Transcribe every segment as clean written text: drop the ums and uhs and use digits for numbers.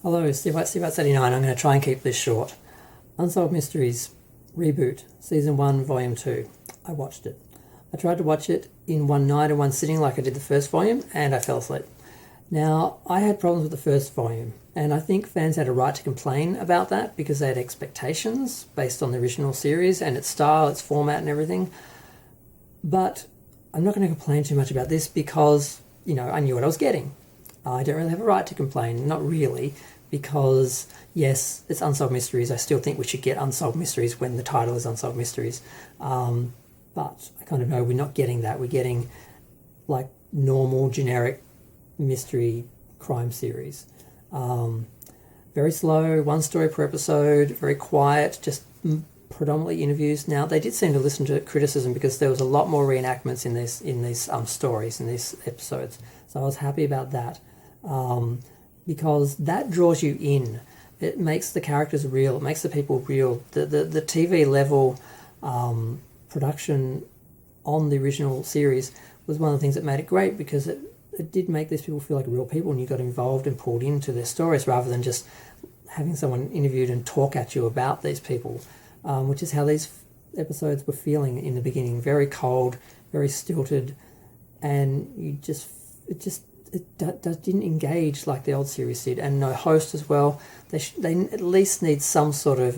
Hello, Steve White 79. I'm going to try and keep this short. Unsolved Mysteries Reboot, Season 1, Volume 2. I watched it. I tried to watch it in one night and one sitting like I did the first volume, and I fell asleep. Now, I had problems with the first volume, and I think fans had a right to complain about that because they had expectations based on the original series and its style, its format and everything. But I'm not going to complain too much about this because, I knew what I was getting. I don't really have a right to complain, not really, because yes, it's Unsolved Mysteries. I still think we should get Unsolved Mysteries when the title is Unsolved Mysteries. But I kind of know we're not getting that. We're getting like normal, generic mystery crime series. Very slow, one story per episode, very quiet, just predominantly interviews. Now, they did seem to listen to criticism because there was a lot more reenactments in these stories, in these episodes. So I was happy about that. Because that draws you in. It makes the characters real. It makes the people real. The TV level production on the original series was one of the things that made it great because it did make these people feel like real people and you got involved and pulled into their stories rather than just having someone interviewed and talk at you about these people, which is how these episodes were feeling in the beginning. Very cold, very stilted, and it didn't engage like the old series did, and no host as well. They at least need some sort of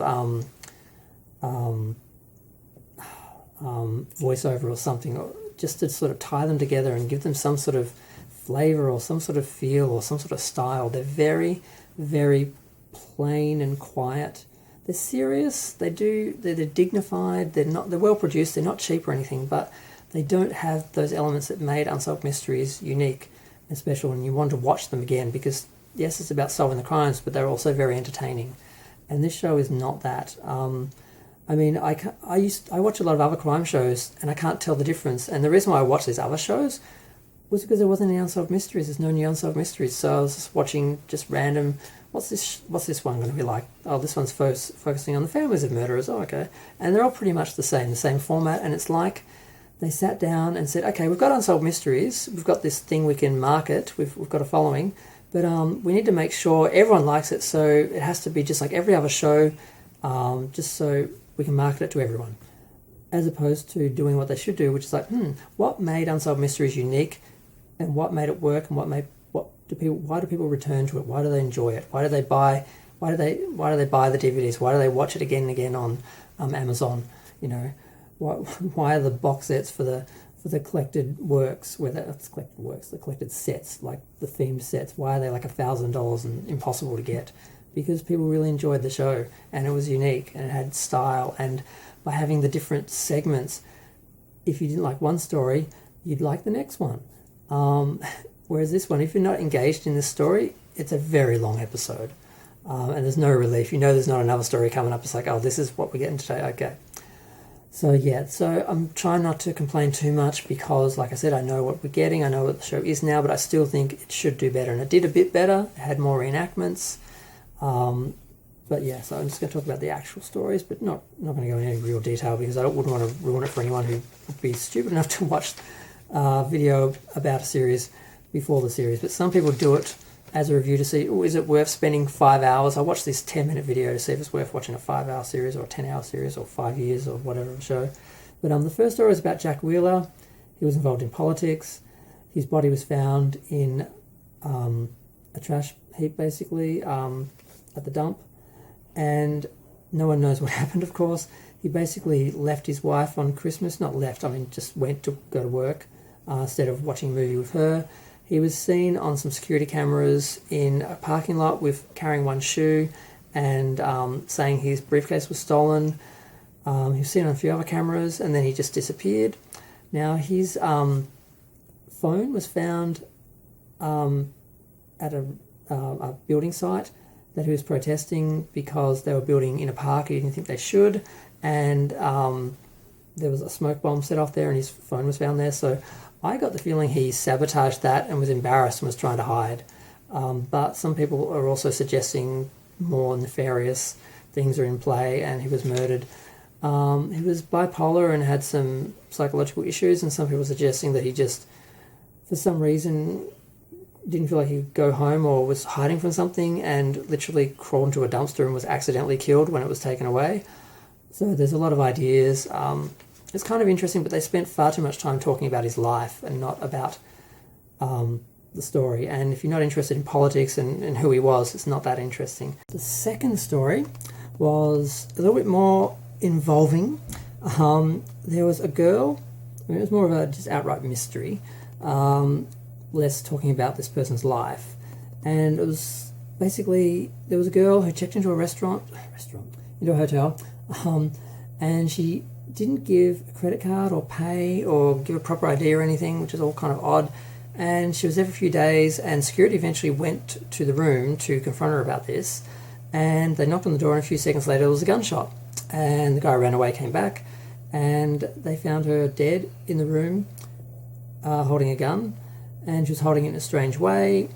voiceover or something, just to sort of tie them together and give them some sort of flavor or some sort of feel or some sort of style. They're very, very plain and quiet. They're serious. They're dignified. They're well produced. They're not cheap or anything, but they don't have those elements that made Unsolved Mysteries unique and special, and you want to watch them again because yes, it's about solving the crimes, but they're also very entertaining. And this show is not that. I watch a lot of other crime shows, and I can't tell the difference. And the reason why I watch these other shows was because there wasn't any Unsolved Mysteries. There's no new Unsolved Mysteries, so I was just watching just random. What's this one going to be like? Oh, this one's focusing on the families of murderers. Oh, okay. And they're all pretty much the same format, and it's like they sat down and said, okay, we've got Unsolved Mysteries, we've got this thing we can market, we've got a following, but we need to make sure everyone likes it, so it has to be just like every other show, just so we can market it to everyone, as opposed to doing what they should do, which is like, what made Unsolved Mysteries unique, and what made it work, and why do people return to it? Why do they enjoy it? Why do they buy the DVDs? Why do they watch it again and again on Amazon? Why are the box sets for the collected works, the collected sets, like the themed sets, why are they like $1,000 and impossible to get? Because people really enjoyed the show, and it was unique, and it had style, and by having the different segments, if you didn't like one story, you'd like the next one. Whereas this one, if you're not engaged in this story, it's a very long episode, and there's no relief. There's not another story coming up. It's like, oh, this is what we're getting today. Okay. So I'm trying not to complain too much because, like I said, I know what we're getting, I know what the show is now, but I still think it should do better. And it did a bit better, it had more reenactments. But yeah, so I'm just going to talk about the actual stories, but not going to go into any real detail because I wouldn't want to ruin it for anyone who would be stupid enough to watch a video about a series before the series. But some people do it as a review to see, is it worth spending 5 hours? I watched this 10-minute video to see if it's worth watching a 5-hour series or a 10-hour series or 5 years or whatever show. But the first story is about Jack Wheeler. He was involved in politics. His body was found in a trash heap, basically, at the dump. And no one knows what happened, of course. He basically left his wife on Christmas. Not left, just went to go to work instead of watching a movie with her. He was seen on some security cameras in a parking lot with carrying one shoe and saying his briefcase was stolen. He was seen on a few other cameras, and then he just disappeared. Now, his phone was found at a building site that he was protesting because they were building in a park he didn't think they should, and there was a smoke bomb set off there and his phone was found there. So I got the feeling he sabotaged that and was embarrassed and was trying to hide. But some people are also suggesting more nefarious things are in play and he was murdered. He was bipolar and had some psychological issues, and some people suggesting that he just, for some reason, didn't feel like he could go home or was hiding from something and literally crawled into a dumpster and was accidentally killed when it was taken away. So there's a lot of ideas. It's kind of interesting, but they spent far too much time talking about his life and not about the story. And if you're not interested in politics and who he was, it's not that interesting. The second story was a little bit more involving. There was a girl, it was more of a just outright mystery, less talking about this person's life. And it was basically, there was a girl who checked into a into a hotel, and she didn't give a credit card or pay or give a proper ID or anything, which is all kind of odd. And she was there for a few days, and security eventually went to the room to confront her about this. And they knocked on the door, and a few seconds later there was a gunshot. And the guy ran away, came back, and they found her dead in the room, holding a gun. And she was holding it in a strange way.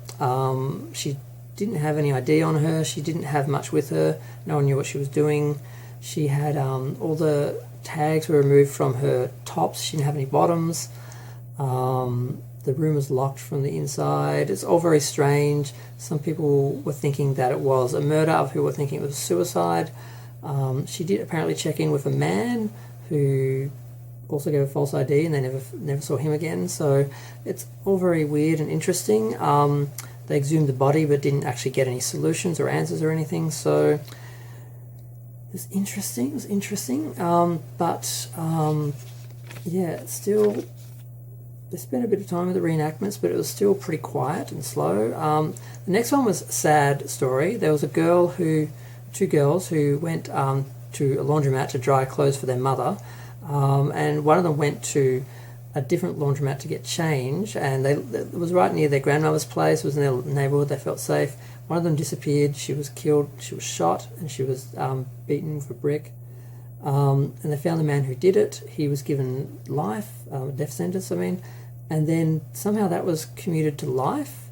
She didn't have any ID on her. She didn't have much with her. No one knew what she was doing. She had all the tags were removed from her tops. She didn't have any bottoms. The room was locked from the inside. It's all very strange. Some people were thinking that it was a murder. Other people were thinking it was suicide. She did apparently check in with a man who also gave a false ID, and they never saw him again. So it's all very weird and interesting. They exhumed the body but didn't actually get any solutions or answers or anything. So it was interesting. Yeah, still, they spent a bit of time with the reenactments, but it was still pretty quiet and slow. The next one was a sad story. There was two girls who went to a laundromat to dry clothes for their mother, and one of them went to a different laundromat to get change, and it was right near their grandmother's place. It was in their neighbourhood. They felt safe. One of them disappeared. She was killed. She was shot, and she was beaten with a brick. And they found the man who did it. He was given life, death sentence, and then somehow that was commuted to life.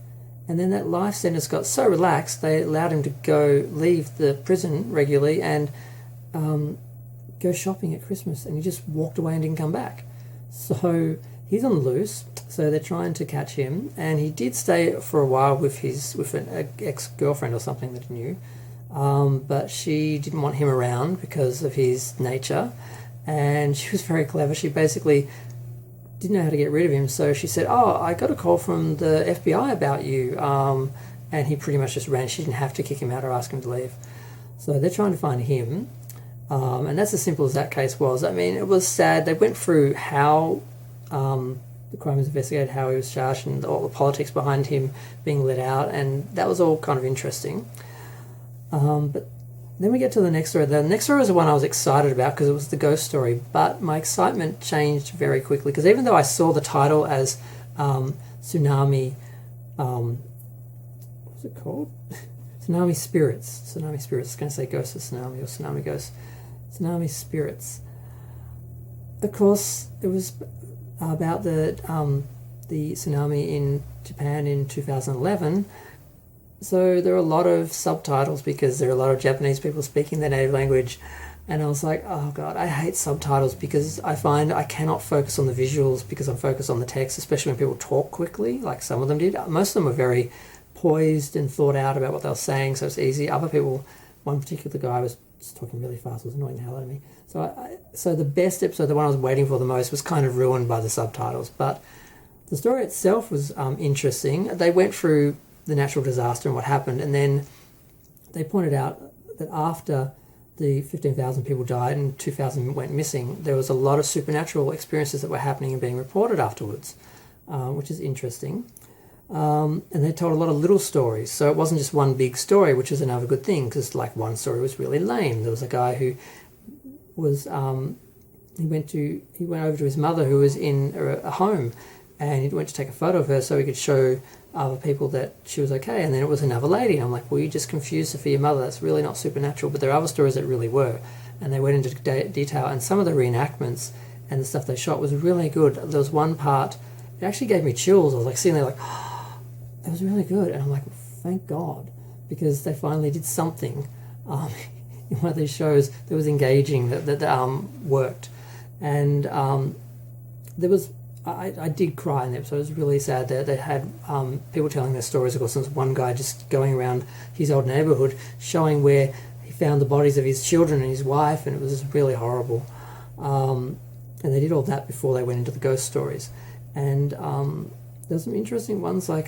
And then that life sentence got so relaxed, they allowed him to leave the prison regularly and go shopping at Christmas. And he just walked away and didn't come back. So he's on the loose. So they're trying to catch him. And he did stay for a while with an ex-girlfriend or something that he knew. But she didn't want him around because of his nature, and she was very clever. She basically didn't know how to get rid of him, so she said, I got a call from the FBI about you, and he pretty much just ran. She didn't have to kick him out or ask him to leave. So they're trying to find him, and that's as simple as that case was. It was sad. They went through how the crime was investigated, how he was charged, and all the politics behind him being let out, and that was all kind of interesting. But then we get to the next story. The next story was the one I was excited about because it was the ghost story, but my excitement changed very quickly because even though I saw the title as Tsunami, what's it called? Tsunami Spirits. I was going to say Ghost of Tsunami or Tsunami Ghost. Tsunami Spirits. Of course, it was about the tsunami in Japan in 2011. So there are a lot of subtitles because there are a lot of Japanese people speaking their native language, and I was like, oh god, I hate subtitles because I find I cannot focus on the visuals because I'm focused on the text, especially when people talk quickly, like some of them did. Most of them were very poised and thought out about what they were saying, so it's easy. Other people, one particular guy was just talking really fast, it was annoying the hell out of me. So the best episode, the one I was waiting for the most, was kind of ruined by the subtitles, but the story itself was interesting. They went through the natural disaster and what happened, and then they pointed out that after the 15,000 people died and 2,000 went missing, there was a lot of supernatural experiences that were happening and being reported afterwards, which is interesting. And they told a lot of little stories, so it wasn't just one big story, which is another good thing, because like one story was really lame. There was a guy who was he went over to his mother who was in a home, and he went to take a photo of her so he could show other people that she was okay, and then it was another lady, and I'm like, well, you just confused her for your mother. That's really not supernatural. But there are other stories that really were, and they went into detail, and some of the reenactments and the stuff they shot was really good. There was one part, it actually gave me chills. I was like sitting there like, oh, it was really good, and I'm like, thank God, because they finally did something in one of these shows that was engaging, that worked. And there was I did cry in the episode. It was really sad that they had people telling their stories. Of course, there was one guy just going around his old neighbourhood showing where he found the bodies of his children and his wife, and it was really horrible. And they did all that before they went into the ghost stories. And there's some interesting ones like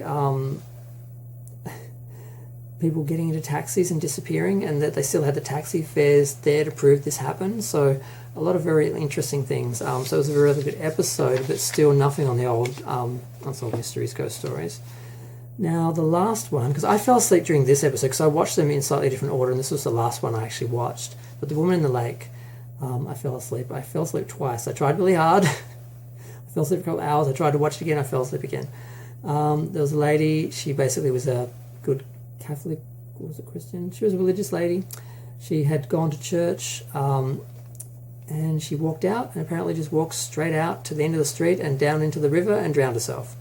people getting into taxis and disappearing, and that they still had the taxi fares there to prove this happened. So a lot of very interesting things. So it was a really good episode, but still nothing on the old Unsolved Mysteries ghost stories. Now the last one, because I fell asleep during this episode because I watched them in slightly different order, and this was the last one I actually watched. But The Woman in the Lake, I fell asleep. I fell asleep twice. I tried really hard. I fell asleep for a couple of hours. I tried to watch it again. I fell asleep again. There was a lady. She basically was a good Catholic, or was it Christian? She was a religious lady. She had gone to church, and she walked out, and apparently just walked straight out to the end of the street and down into the river and drowned herself.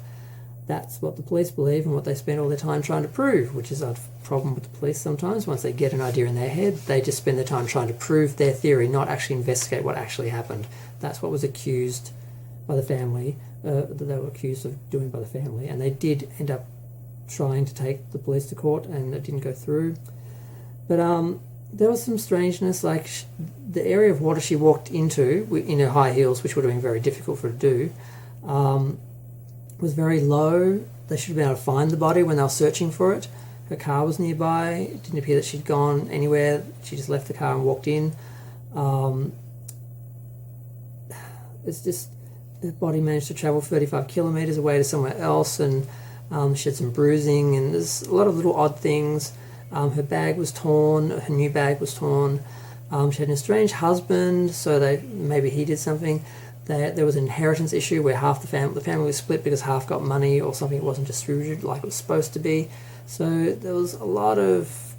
That's what the police believe and what they spend all their time trying to prove, which is a problem with the police sometimes. Once they get an idea in their head, they just spend their time trying to prove their theory, not actually investigate what actually happened. That's what was accused by the family, that they were accused of doing by the family, and they did end up trying to take the police to court, and it didn't go through. But there was some strangeness, like the area of water she walked into in her high heels, which would have been very difficult for her to do, was very low. They should have been able to find the body when they were searching for it. Her car was nearby. It didn't appear that she'd gone anywhere. She just left the car and walked in. It's just, her body managed to travel 35 kilometres away to somewhere else, and she had some bruising, and there's a lot of little odd things. Her bag was torn. Her new bag was torn. She had an estranged husband, so maybe he did something. There was an inheritance issue where half the family was split because half got money or something. It wasn't distributed like it was supposed to be. So there was a lot of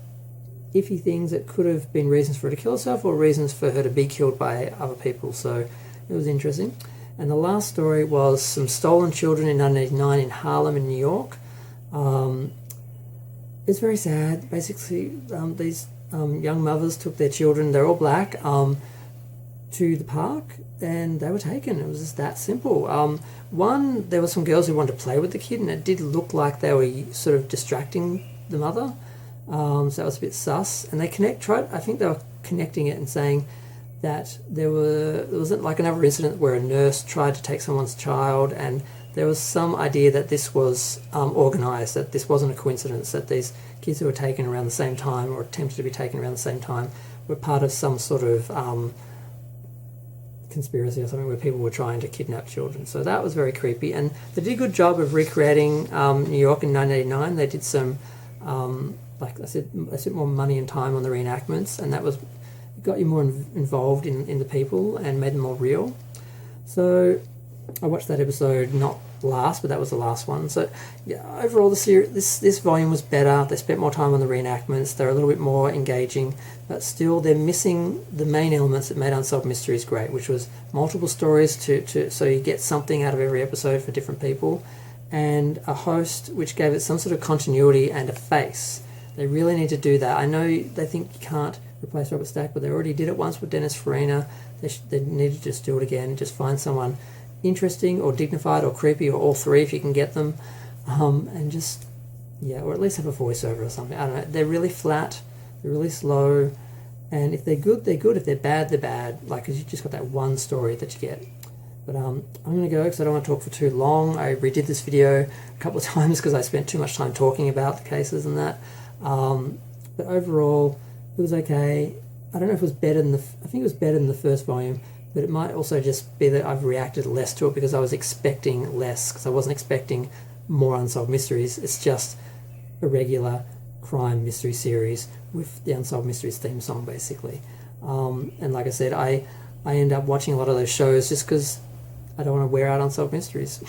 iffy things that could have been reasons for her to kill herself or reasons for her to be killed by other people. So it was interesting. And the last story was some stolen children in 1989 in Harlem in New York. It's very sad. Basically, these young mothers took their children, they're all black, to the park, and they were taken. It was just that simple. There were some girls who wanted to play with the kid, and it did look like they were sort of distracting the mother. So that was a bit sus. And I think they were connecting it and saying that there wasn't like another incident where a nurse tried to take someone's child, and there was some idea that this was organised, that this wasn't a coincidence, that these kids who were taken around the same time or attempted to be taken around the same time were part of some sort of conspiracy or something where people were trying to kidnap children. So that was very creepy, and they did a good job of recreating New York in 1989. They did some, like I said, they spent more money and time on the reenactments, and that got you more involved in the people and made them more real. So I watched that episode, not last, but that was the last one. So yeah, overall the series, this volume was better. They spent more time on the reenactments. They're a little bit more engaging, but still they're missing the main elements that made Unsolved Mysteries great, which was multiple stories so you get something out of every episode for different people, and a host which gave it some sort of continuity and a face. They really need to do that. I know they think you can't replace Robert Stack, but they already did it once with Dennis Farina. They need to just do it again. Just find someone interesting or dignified or creepy or all three if you can get them, and just, yeah, or at least have a voiceover or something. I don't know. They're really flat, they're really slow, and if they're good, they're good. If they're bad, they're bad. Like, because you just got that one story that you get. But I'm going to go because I don't want to talk for too long. I redid this video a couple of times because I spent too much time talking about the cases and that. But overall, it was okay. I don't know if it was better than I think it was better than the first volume, but it might also just be that I've reacted less to it because I was expecting less, because I wasn't expecting more Unsolved Mysteries. It's just a regular crime mystery series with the Unsolved Mysteries theme song, basically. And like I said, I end up watching a lot of those shows just because I don't want to wear out Unsolved Mysteries.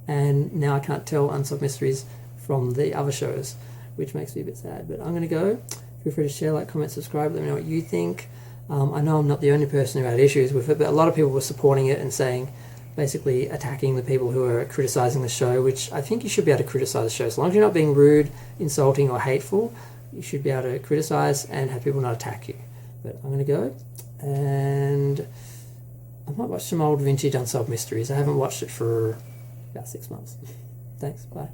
And now I can't tell Unsolved Mysteries from the other shows, which makes me a bit sad. But I'm going to go. Feel free to share, like, comment, subscribe, let me know what you think. I know I'm not the only person who had issues with it, but a lot of people were supporting it and saying, basically attacking the people who are criticising the show, which I think you should be able to criticise the show. As long as you're not being rude, insulting or hateful, you should be able to criticise and have people not attack you. But I'm going to go, and I might watch some old vintage Unsolved Mysteries. I haven't watched it for about 6 months. Thanks, bye.